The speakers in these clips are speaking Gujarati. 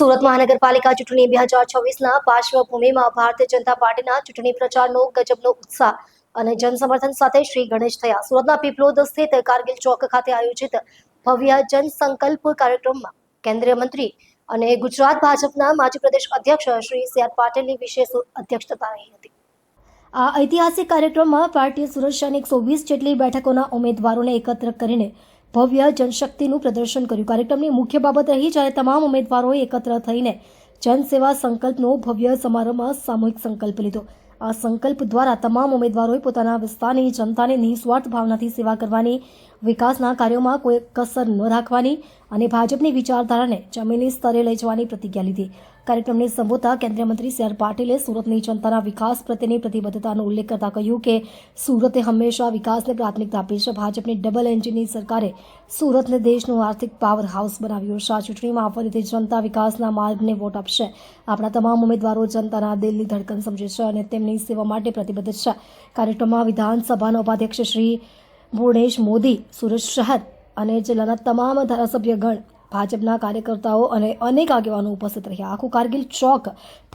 સુરત મહાનગરપાલિકા ચૂંટણી 2026ના પાર્શ્વભૂમિમાં ભારતીય જનતા પાર્ટીના ચૂંટણી પ્રચારનો ગજબનો ઉત્સાહ અને જનસમર્થન સાથે શ્રી ગણેશ થયા. સુરતના પીપલોદ સ્થિત કારગિલ ચોક ખાતે આયોજિત ભવ્ય જનસંકલ્પ કાર્યક્રમમાં કેન્દ્રીય મંત્રી અને ગુજરાત ભાજપના માજી પ્રદેશ અધ્યક્ષ શ્રી સી.આર. પાટીલની વિશેષ અધ્યક્ષતા રહી હતી. આ ઐતિહાસિક કાર્યક્રમમાં પાર્ટીએ સુરત શહેરની 120 જેટલી બેઠકોના ઉમેદવારોને એકત્ર કરીને ભવ્ય જનશક્તિનું પ્રદર્શન કર્યું. કાર્યક્રમની મુખ્ય બાબત રહી જ્યારે તમામ ઉમેદવારોએ એકત્ર થઈને જનસેવા સંકલ્પનો ભવ્ય સમારોહમાં સામૂહિક સંકલ્પ લીધો. આ સંકલ્પ દ્વારા તમામ ઉમેદવારોએ પોતાના વિસ્તારની જનતાને નિસ્વાર્થ ભાવનાથી સેવા કરવાની, વિકાસના કાર્યોમાં કોઈ કસર ન રાખવાની અને ભાજપની વિચારધારાને જમીની સ્તરે લઈ જવાની પ્રતિજ્ઞા લીધી. કાર્યક્રમને સંબોધતા કેન્દ્રીય મંત્રી સી.આર. પાટીલે સુરતની જનતાના વિકાસ પ્રત્યેની પ્રતિબદ્ધતાનો ઉલ્લેખ કરતા કહ્યું કે સુરતે હંમેશા વિકાસને પ્રાથમિકતા આપી છે. ભાજપની ડબલ એન્જિનની સરકારે સુરતને દેશનું આર્થિક પાવર હાઉસ બનાવ્યો છે. આ ચૂંટણીમાં આવવાથી જનતા વિકાસના માર્ગને વોટ આપશે. આપણા તમામ ઉમેદવારો જનતાના દિલની ધડકન સમજે છે અને તેમની સેવા માટે પ્રતિબદ્ધ છે. કાર્યક્રમમાં વિધાનસભાના ઉપાધ્યક્ષ શ્રી ભુવનેશ મોદી, સુરત શહેર અને જિલ્લાના તમામ ધારાસભ્યગણ, ભાજપના કાર્યકર્તાઓ અને અનેક આગેવાનો ઉપસ્થિત રહ્યા. આખું કારગિલ ચોક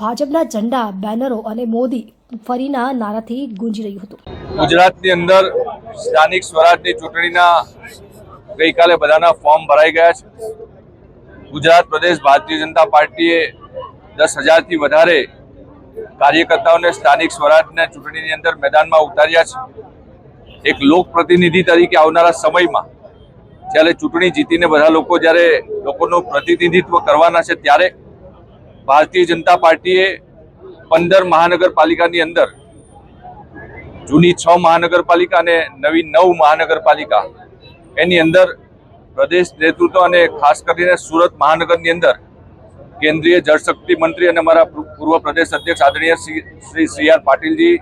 ભાજપના ઝંડા, બેનરો અને મોદી ફરીના નારાથી ગુંજી રહ્યું હતું. ગુજરાતની અંદર સ્થાનિક સ્વરાજની ચૂંટણીના ગઈકાલે બધાના ફોર્મ ભરાઈ ગયા છે. ગુજરાત પ્રદેશ ભારતીય જનતા પાર્ટીએ 10,000થી વધારે કાર્યકર્તાઓને સ્થાનિક સ્વરાજના ચૂંટણીની અંદર મેદાનમાં ઉતાર્યા છે. એક લોકપ્રતિનિધિ તરીકે આવનારા સમયમાં જ્યારે ચૂંટણી જીતીને બધા લોકો જ્યારે લોકોનું પ્રતિનિધિત્વ કરવાના છે ત્યારે ભારતીય જનતા પાર્ટીએ 15 મહાનગરપાલિકાની અંદર જૂની 6 મહાનગરપાલિકા અને નવી 9 મહાનગરપાલિકા એની અંદર પ્રદેશ નેતૃત્વ અને ખાસ કરીને સુરત મહાનગરની અંદર કેન્દ્રીય જળશક્તિ મંત્રી અને અમારા પૂર્વ પ્રદેશ અધ્યક્ષ આદરણીય શ્રી સી.આર. પાટીલજી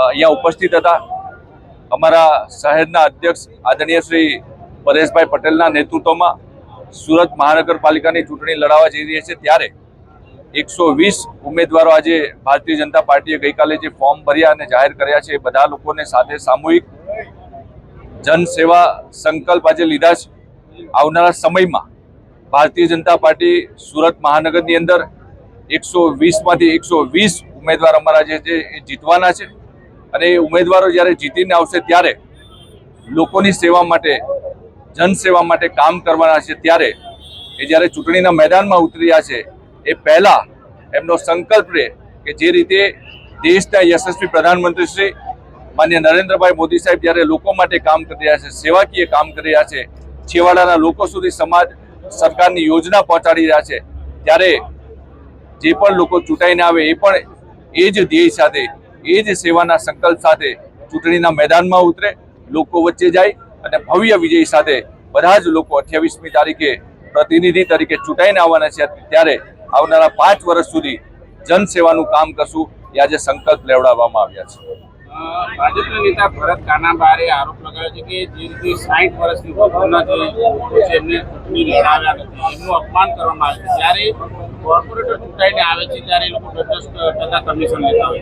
અહીંયા ઉપસ્થિત હતા. અમારા શહેરના અધ્યક્ષ આદરણીય શ્રી પરેશભાઈ પટેલના નેતૃત્વમાં સુરત મહાનગરપાલિકાની ચૂંટણી લડાવવા જઈ રહી છે ત્યારે 120 ઉમેદવારો આજે ભારતીય જનતા પાર્ટીએ ગઈકાલે જે ફોર્મ ભર્યા અને જાહેર કર્યા છે એ બધા લોકોને સાથે સામૂહિક જનસેવા સંકલ્પ આજે લીધા છે. આવનારા સમયમાં ભારતીય જનતા પાર્ટી સુરત મહાનગરની અંદર 120માંથી 120 ઉમેદવાર અમારા જે છે એ જીતવાના છે અને એ ઉમેદવારો જ્યારે જીતીને આવશે ત્યારે લોકોની સેવા માટે, જનસેવા માટે કામ કરવાના છે. ત્યારે એ જ્યારે ચૂંટણીના મેદાનમાં ઉતર્યા છે એ પહેલા એમનો સંકલ્પ રહે કે જે રીતે દેશના યશસ્વી પ્રધાનમંત્રી શ્રી માનનીય નરેન્દ્રભાઈ મોદી સાહેબ જ્યારે લોકો માટે કામ કરી રહ્યા છે, સેવાકીય કામ કરી રહ્યા છે, છેવાડાના લોકો સુધી સમાજ સરકારની યોજના પહોંચાડી રહ્યા છે, ત્યારે જે પણ લોકો ચૂંટાઈને આવે એ પણ એ જ ધ્યેય સાથે, એ જ સેવાના સંકલ્પ સાથે ચૂંટણીના મેદાનમાં ઉતરે, લોકો વચ્ચે જાય અને ભવ્ય વિજય સાથે બધા જ લોકો 28મી તારીખે પ્રતિનિધિ તરીકે ચૂંટાઈને આવવાના છે. ત્યારે આવનારા 5 વર્ષ સુધી જનસેવાનું કામ કરશું એ આજે સંકલ્પ લેવડાવવામાં આવ્યા છે. ભાજપના નેતા ભરત કાનાબારે આરોપ લગાવ્યો છે કે જે રીતે 60 વર્ષની ઉંમરના જે લોકો છે એમને ચૂંટણી લડાવ્યા નથી, એમનું અપમાન કરવામાં આવે છે. જ્યારે કોર્પોરેટર ચૂંટાઈને આવે છે ત્યારે એ લોકો 10% કમિશન લેતા હોય.